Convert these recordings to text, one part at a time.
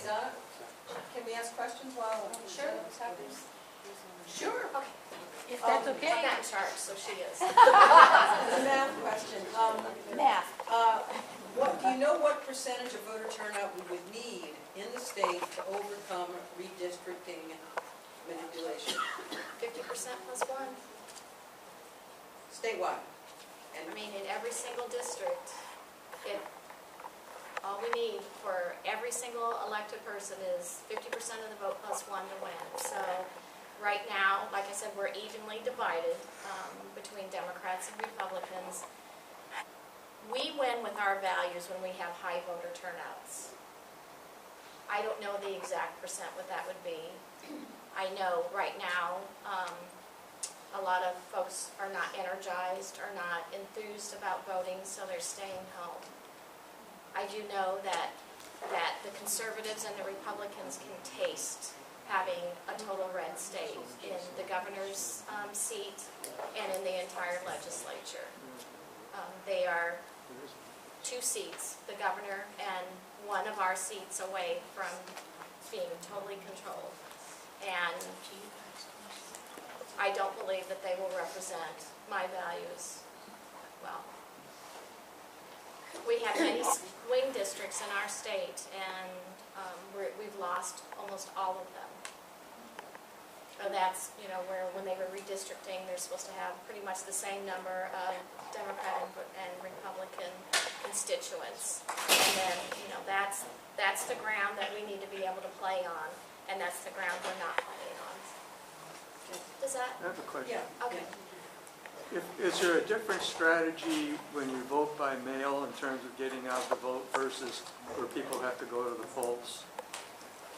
Donna, can we ask questions while Sure. this happens? Sure. Okay. If that's I'm okay. not in charge, so she is. The math question. Math. Do you know what percentage of voter turnout we would need in the state to overcome redistricting manipulation? 50% plus one. Statewide? I mean, in every single district, all we need for every single elected person is 50% of the vote plus one to win. So right now, like I said, we're evenly divided between Democrats and Republicans. We win with our values when we have high voter turnouts. I don't know the exact percent what that would be. I know right now a lot of folks are not energized, are not enthused about voting, so they're staying home. I do know that the conservatives and the Republicans can taste having a total red state in the governor's seat and in the entire legislature. They are 2 seats, the governor and one of our seats away from being totally controlled. And I don't believe that they will represent my values well. We have many swing districts in our state, and we've lost almost all of them. So that's, where when they were redistricting, they're supposed to have pretty much the same number of Democrat and Republican constituents. And then, that's the ground that we need to be able to play on, and that's the ground we're not playing on. Does that? I have a question. Yeah. Okay. Is there a different strategy when you vote by mail in terms of getting out the vote versus where people have to go to the polls?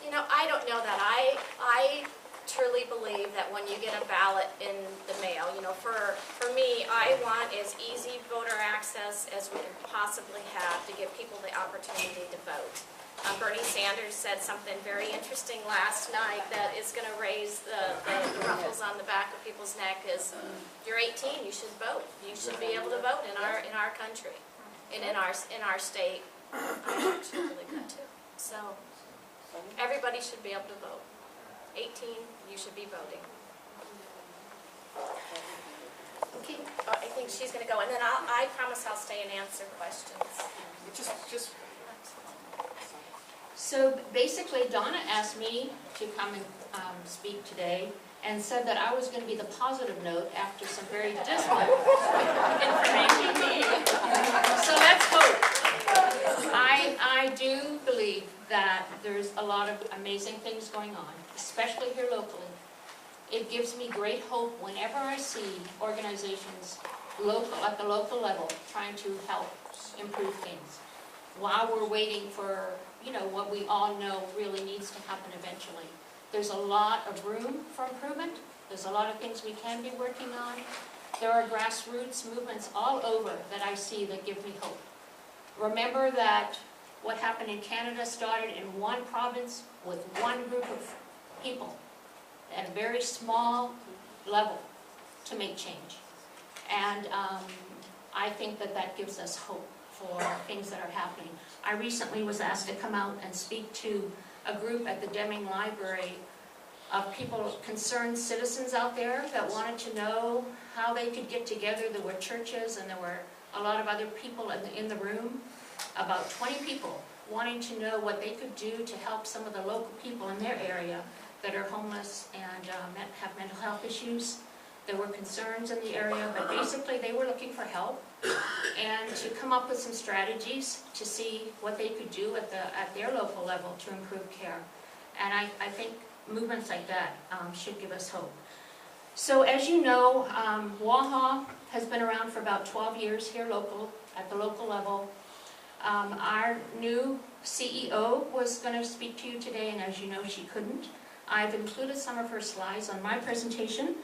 I don't know that. I truly believe that when you get a ballot in the mail, for me, I want as easy voter access as we can possibly have to give people the opportunity to vote. Bernie Sanders said something very interesting last night that is going to raise the ruffles on the back of people's neck is, you're 18, you should vote. You should be able to vote in our country. And in our state, I actually believe that too. So everybody should be able to vote. 18, you should be voting. Okay, I think she's going to go, and then I promise I'll stay and answer questions. So basically, Donna asked me to come and speak today and said that I was going to be the positive note after some very dismal information. So let's hope. I do believe that there's a lot of amazing things going on, especially here locally. It gives me great hope whenever I see organizations at the local level trying to help improve things while we're waiting for what we all know really needs to happen eventually. There's a lot of room for improvement. There's a lot of things we can be working on. There are grassroots movements all over that I see that give me hope. Remember that what happened in Canada started in one province with one group of people at a very small level to make change. And I think that gives us hope for things that are happening. I recently was asked to come out and speak to a group at the Deming Library of people, concerned citizens out there that wanted to know how they could get together. There were churches and there were a lot of other people in the room, about 20 people wanting to know what they could do to help some of the local people in their area that are homeless and have mental health issues. There were concerns in the area, but basically they were looking for help and to come up with some strategies to see what they could do at their local level to improve care. And I think movements like that should give us hope. So as you know, WAHA has been around for about 12 years here at the local level. Our new CEO was going to speak to you today, and as you know, she couldn't. I've included some of her slides on my presentation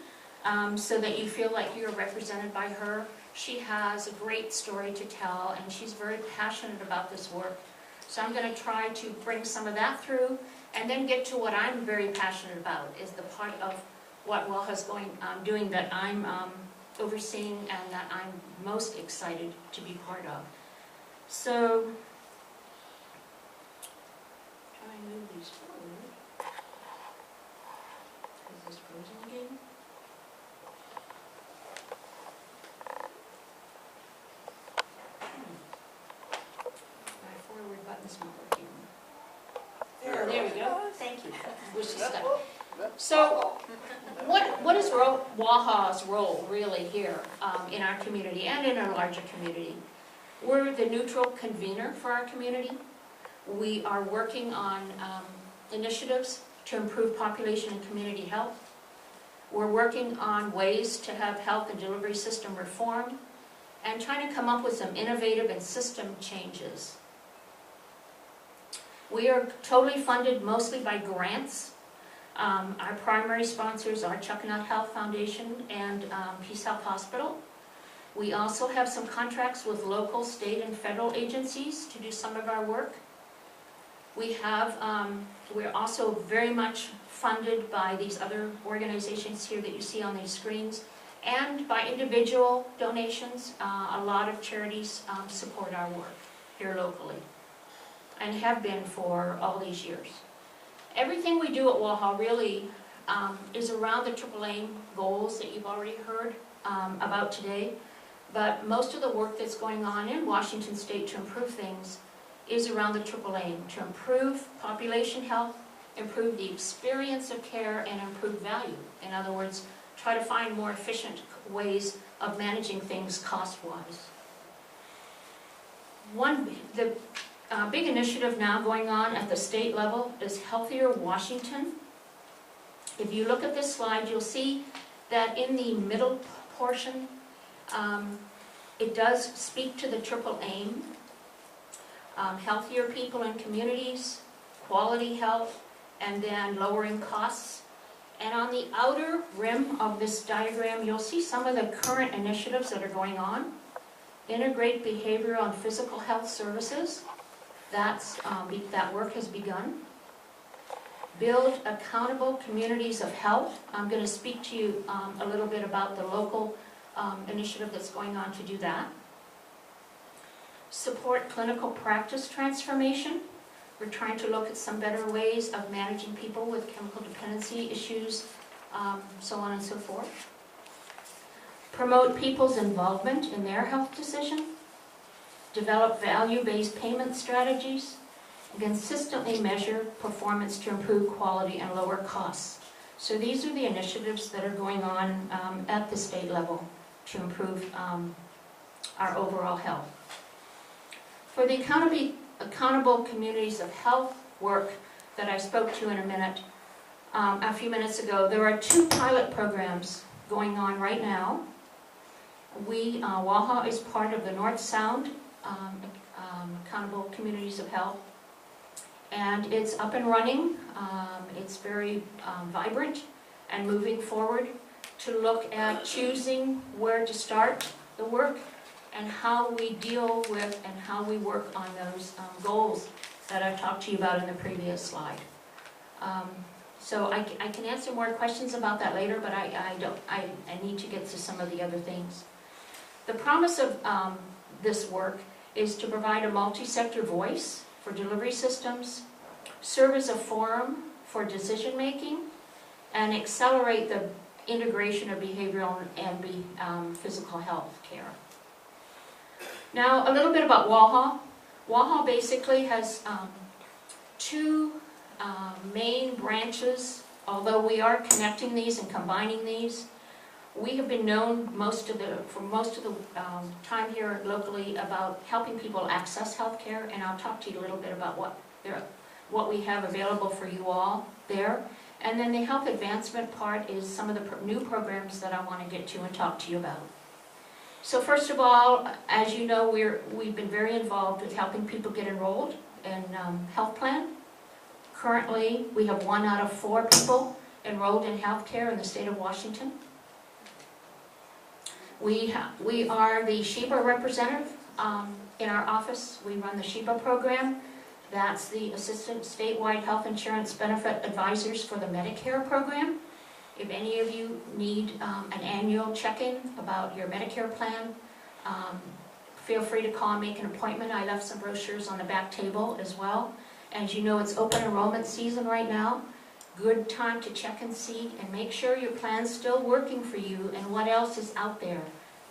so that you feel like you're represented by her. She has a great story to tell, and she's very passionate about this work. So I'm going to try to bring some of that through, and then get to what I'm very passionate about, is the part of what WAHA's doing that I'm overseeing and that I'm most excited to be part of. So, try and move these It's not working. There. There we go. Thank you. Wish you stuck. So, what is WAHA's role really here in our community and in our larger community? We're the neutral convener for our community. We are working on initiatives to improve population and community health. We're working on ways to have health and delivery system reform and trying to come up with some innovative and system changes. We are totally funded mostly by grants. Our primary sponsors are Chuckanut Health Foundation and Peace Health Hospital. We also have some contracts with local, state, and federal agencies to do some of our work. We're also very much funded by these other organizations here that you see on these screens, and by individual donations. A lot of charities support our work here locally, and have been for all these years. Everything we do at WAHA really is around the triple aim goals that you've already heard about today, but most of the work that's going on in Washington State to improve things is around the triple aim, to improve population health, improve the experience of care, and improve value. In other words, try to find more efficient ways of managing things cost-wise. The big initiative now going on at the state level is Healthier Washington. If you look at this slide, you'll see that in the middle portion, it does speak to the triple aim. Healthier people and communities, quality health, and then lowering costs. And on the outer rim of this diagram, you'll see some of the current initiatives that are going on. Integrate behavioral and physical health services. That work has begun. Build accountable communities of health. I'm going to speak to you a little bit about the local initiative that's going on to do that. Support clinical practice transformation. We're trying to look at some better ways of managing people with chemical dependency issues, so on and so forth. Promote people's involvement in their health decision. Develop value-based payment strategies. And consistently measure performance to improve quality and lower costs. So these are the initiatives that are going on at the state level to improve our overall health. For the accountable communities of health work that I spoke to in a few minutes ago, there are 2 pilot programs going on right now. WAHA is part of the North Sound Accountable Communities of Health, and it's up and running. It's very vibrant and moving forward to look at choosing where to start the work and how we deal with and how we work on those goals that I talked to you about in the previous slide. So I can answer more questions about that later, but I need to get to some of the other things. The promise of this work is to provide a multi-sector voice for delivery systems, serve as a forum for decision making, and accelerate the integration of behavioral and physical health care. Now, a little bit about WAHA. WAHA basically has 2 main branches, although we are connecting these and combining these. We have been known for most of the time here locally about helping people access health care, and I'll talk to you a little bit about what we have available for you all there. And then the health advancement part is some of the new programs that I want to get to and talk to you about. So first of all, as you know, we've been very involved with helping people get enrolled in health plan. Currently, we have 1 out of 4 people enrolled in health care in the state of Washington. We are the SHEBA representative in our office. We run the SHEBA program. That's the Assistant Statewide Health Insurance Benefit Advisors for the Medicare program. If any of you need an annual check-in about your Medicare plan, feel free to call and make an appointment. I left some brochures on the back table as well. As you know, it's open enrollment season right now. Good time to check and see and make sure your plan's still working for you and what else is out there.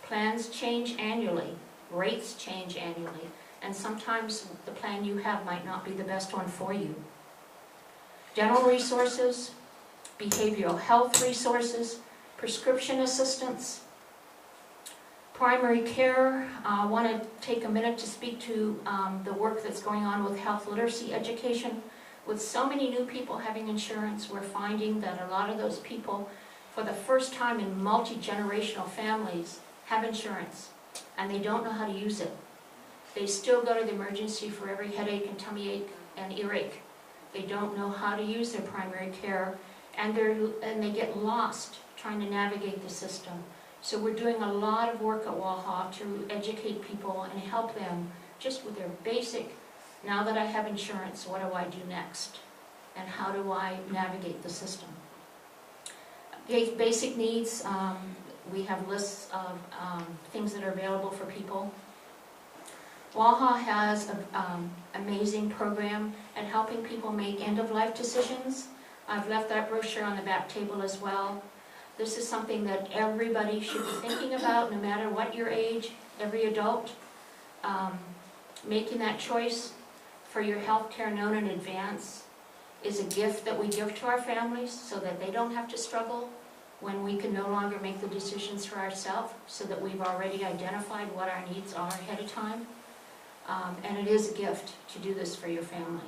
Plans change annually, rates change annually, and sometimes the plan you have might not be the best one for you. Dental resources, behavioral health resources, prescription assistance, primary care. I want to take a minute to speak to the work that's going on with health literacy education. With so many new people having insurance, we're finding that a lot of those people, for the first time in multi-generational families, have insurance, and they don't know how to use it. They still go to the emergency for every headache and tummy ache and earache. They don't know how to use their primary care, and they get lost trying to navigate the system. So we're doing a lot of work at WAHA to educate people and help them just with their basic, now that I have insurance, what do I do next? And how do I navigate the system? Basic needs, we have lists of things that are available for people. WAHA has an amazing program at helping people make end-of-life decisions. I've left that brochure on the back table as well. This is something that everybody should be thinking about, no matter what your age, every adult. Making that choice for your health care known in advance is a gift that we give to our families so that they don't have to struggle when we can no longer make the decisions for ourselves, so that we've already identified what our needs are ahead of time. And it is a gift to do this for your family.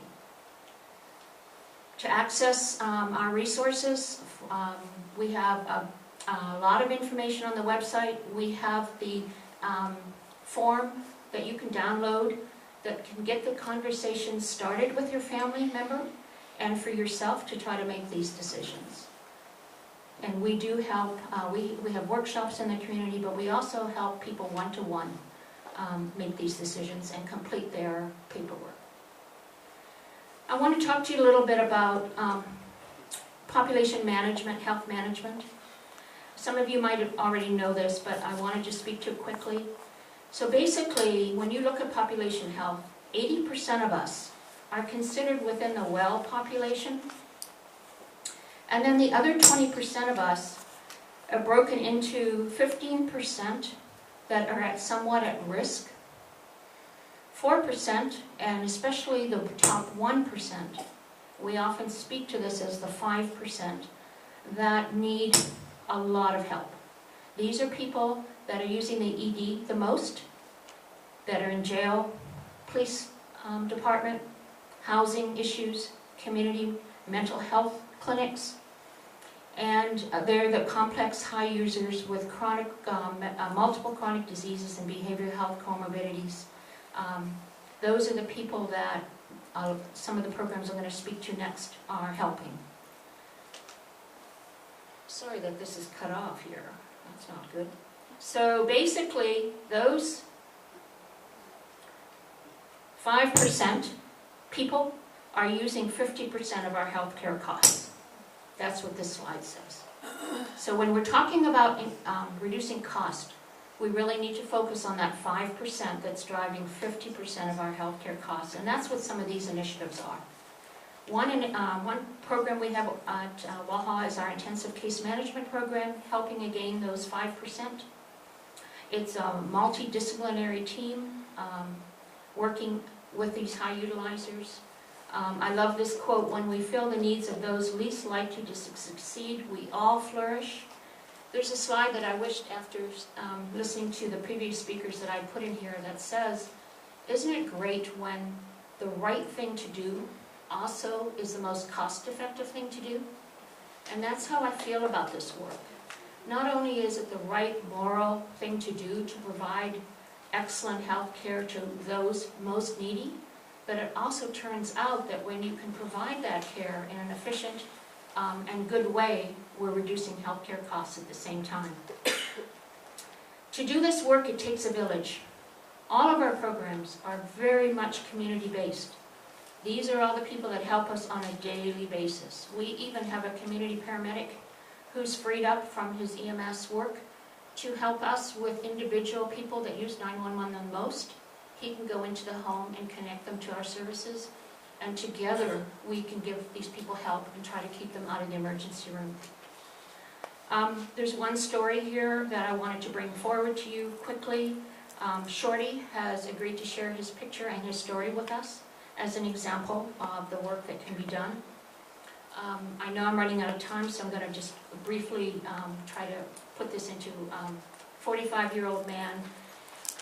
To access our resources, we have a lot of information on the website. We have the form that you can download that can get the conversation started with your family member and for yourself to try to make these decisions. And we do help, we have workshops in the community, but we also help people one-to-one make these decisions and complete their paperwork. I want to talk to you a little bit about population management, health management. Some of you might already know this, but I want to just speak to it quickly. So basically, when you look at population health, 80% of us are considered within the well population, and then the other 20% of us are broken into 15% that are somewhat at risk, 4%, and especially the top 1%, we often speak to this as the 5%, that need a lot of help. These are people that are using the ED the most, that are in jail, police department, housing issues, community mental health clinics, and they're the complex high users with chronic, multiple chronic diseases and behavioral health comorbidities. Those are the people that some of the programs I'm going to speak to next are helping. Sorry that this is cut off here. That's not good. So basically, those 5% people are using 50% of our healthcare costs. That's what this slide says. So when we're talking about reducing cost, we really need to focus on that 5% that's driving 50% of our healthcare costs, and that's what some of these initiatives are. One program we have at WAHA is our intensive case management program, helping again those 5%. It's a multidisciplinary team working with these high utilizers. I love this quote: when we fill the needs of those least likely to succeed, we all flourish. There's a slide that I wished, after listening to the previous speakers, that I put in here that says, isn't it great when the right thing to do also is the most cost-effective thing to do? And that's how I feel about this work. Not only is it the right moral thing to do to provide excellent health care to those most needy, but it also turns out that when you can provide that care in an efficient and good way, we're reducing healthcare costs at the same time. To do this work, it takes a village. All of our programs are very much community-based. These are all the people that help us on a daily basis. We even have a community paramedic who's freed up from his EMS work to help us with individual people that use 911 the most. He can go into the home and connect them to our services, and together we can give these people help and try to keep them out of the emergency room. There's one story here that I wanted to bring forward to you quickly. Shorty has agreed to share his picture and his story with us as an example of the work that can be done. I know I'm running out of time, so I'm going to just briefly try to put this into 45-year-old man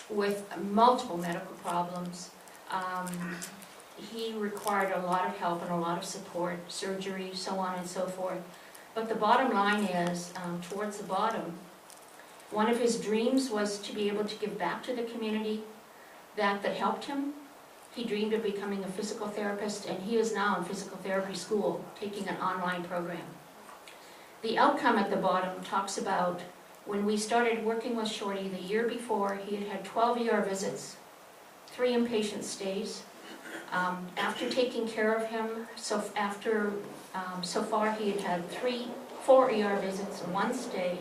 with multiple medical problems. He required a lot of help and a lot of support, surgery, so on and so forth. But the bottom line is, towards the bottom, one of his dreams was to be able to give back to the community that helped him. He dreamed of becoming a physical therapist, and he is now in physical therapy school, taking an online program. The outcome at the bottom talks about when we started working with Shorty the year before, he had had 12 ER visits, 3 inpatient stays. After taking care of him, so far he had had 4 ER visits and 1 stay,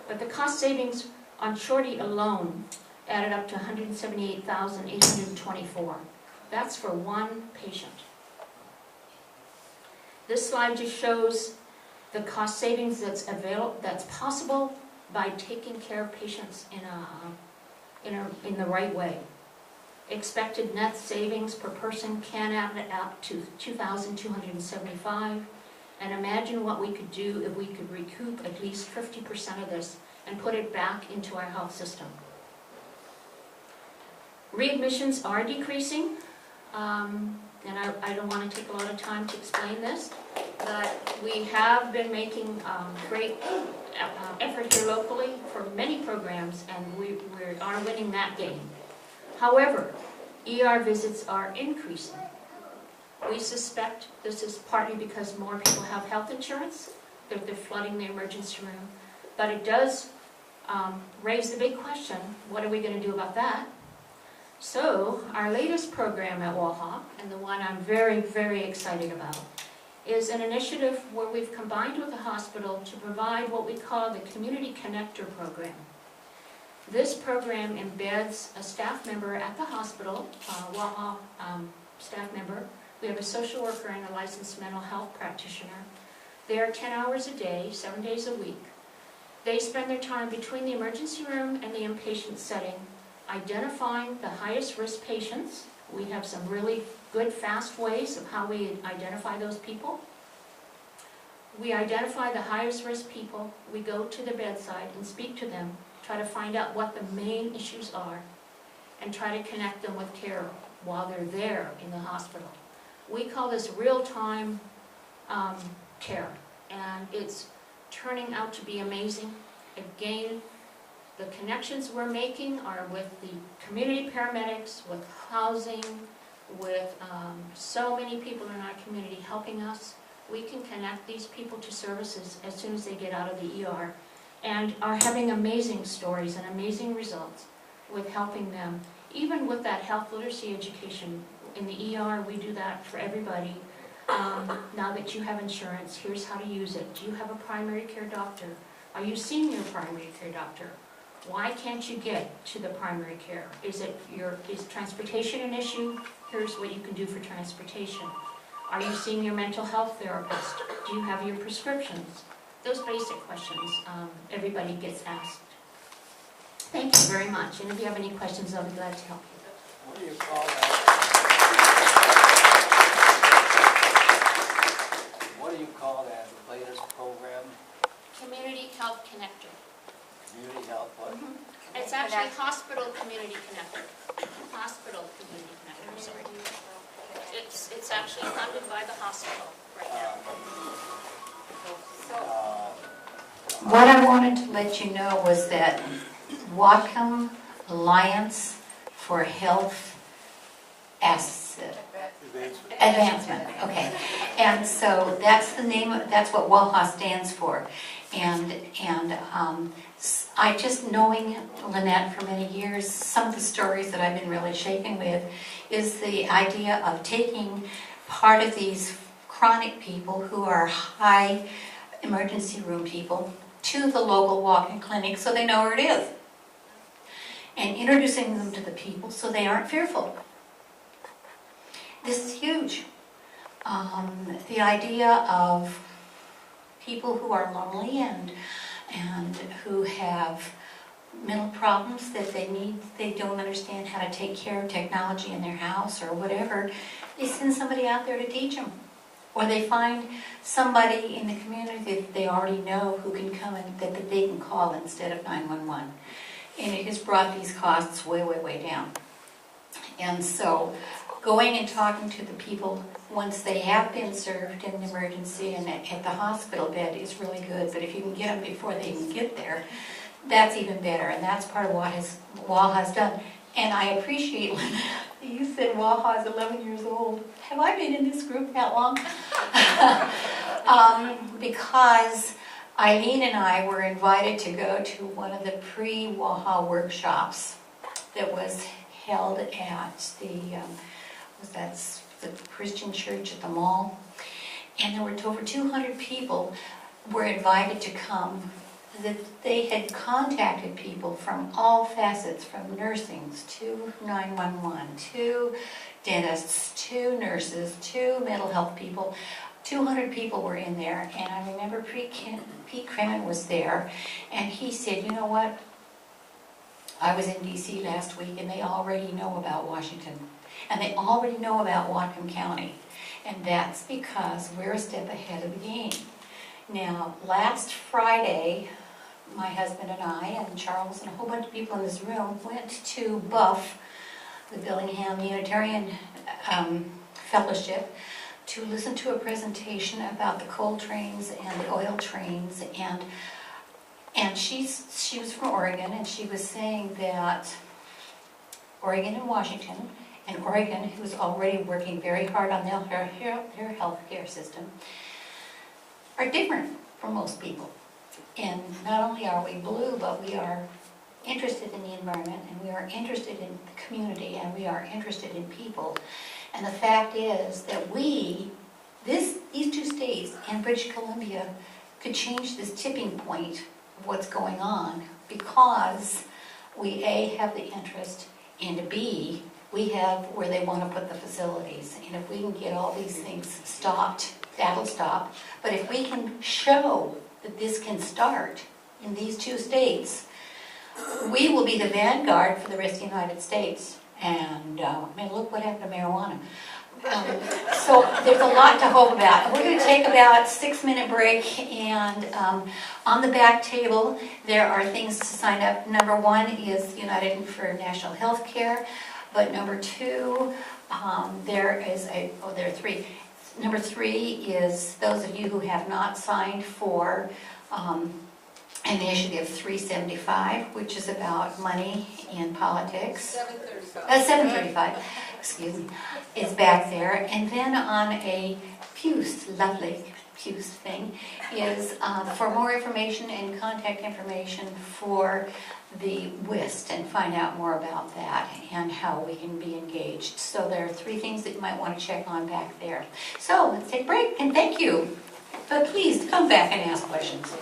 but the cost savings on Shorty alone added up to $178,824. That's for 1 patient. This slide just shows the cost savings that's possible by taking care of patients in the right way. Expected net savings per person can add up to $2,275. And imagine what we could do if we could recoup at least 50% of this and put it back into our health system. Readmissions are decreasing, and I don't want to take a lot of time to explain this, but we have been making great effort here locally for many programs, and we are winning that game. However, ER visits are increasing. We suspect this is partly because more people have health insurance, they're flooding the emergency room, but it does raise the big question, what are we going to do about that? So, our latest program at Whatcom, and the one I'm very, very excited about, is an initiative where we've combined with the hospital to provide what we call the Community Connector Program. This program embeds a staff member at the hospital, Whatcom staff member. We have a social worker and a licensed mental health practitioner. They are 10 hours a day, 7 days a week. They spend their time between the emergency room and the inpatient setting, identifying the highest risk patients. We have some really good, fast ways of how we identify those people. We identify the highest risk people. We go to the bedside and speak to them, try to find out what the main issues are, and try to connect them with care while they're there in the hospital. We call this real-time care, and it's turning out to be amazing. Again, the connections we're making are with the community paramedics, with housing, with so many people in our community helping us. We can connect these people to services as soon as they get out of the ER, and are having amazing stories and amazing results with helping them. Even with that health literacy education in the ER, we do that for everybody. Now that you have insurance, here's how to use it. Do you have a primary care doctor? Are you seeing your primary care doctor? Why can't you get to the primary care? Is transportation an issue? Here's what you can do for transportation. Are you seeing your mental health therapist? Do you have your prescriptions? Those basic questions everybody gets asked. Thank you very much, and if you have any questions, I'll be glad to help you. What do you call that? What do you call that, the latest program? Community Health Connector. Community Health, what? It's actually Hospital Community Connector. Hospital Community Connector, I'm sorry. It's actually funded by the hospital right now. What I wanted to let you know was that Whatcom Alliance for Health Advancement. Okay, and so that's the name. That's what WAHA stands for. And I just knowing Lynnette for many years, some of the stories that I've been really shaken with is the idea of taking part of these chronic people who are high emergency room people to the local walk-in clinic so they know where it is, and introducing them to the people so they aren't fearful. This is huge. The idea of people who are lonely and who have mental problems that they don't understand how to take care of technology in their house or whatever, they send somebody out there to teach them. Or they find somebody in the community that they already know who can come and that they can call instead of 911. And it has brought these costs way, way, way down. And so going and talking to the people once they have been served in an emergency and at the hospital bed is really good. But if you can get them before they even get there, that's even better. And that's part of what WAHA's done. And I appreciate, Lynnette, you said WAHA is 11 years old. Have I been in this group that long? Because Eileen and I were invited to go to one of the pre-WAHA workshops that was held at the Christian church at the mall. And there were over 200 people were invited to come. That they had contacted people from all facets, from nursings to 911, to dentists, to nurses, to mental health people. 200 people were in there, and I remember Pete Kremen was there, and he said, you know what, I was in D.C. last week, and they already know about Washington, and they already know about Whatcom County, and that's because we're a step ahead of the game. Now, last Friday, my husband and I and Charles and a whole bunch of people in this room went to Buff, the Billingham Unitarian Fellowship, to listen to a presentation about the coal trains and the oil trains. And she was from Oregon, and she was saying that Oregon and Washington, and Oregon, who's already working very hard on their health care system, are different from most people. And not only are we blue, but we are interested in the environment, and we are interested in the community, and we are interested in people. And the fact is that these two states and British Columbia could change this tipping point of what's going on because we A, have the interest, and B, we have where they want to put the facilities. And if we can get all these things stopped, that'll stop. But if we can show that this can start in these two states, we will be the vanguard for the rest of the United States. And look what happened to marijuana. So there's a lot to hope about. We're going to take about a 6-minute break, and on the back table there are things to sign up. Number 1 is United for National Health Care, but number 2, there are 3. Number 3 is those of you who have not signed for Initiative 375, which is about money in politics. 735, excuse me, is back there. And then on a Puce, lovely Puce thing, is for more information and contact information for the WIST and find out more about that and how we can be engaged. So there are 3 things that you might want to check on back there. So let's take a break, and thank you. But please come back and ask questions.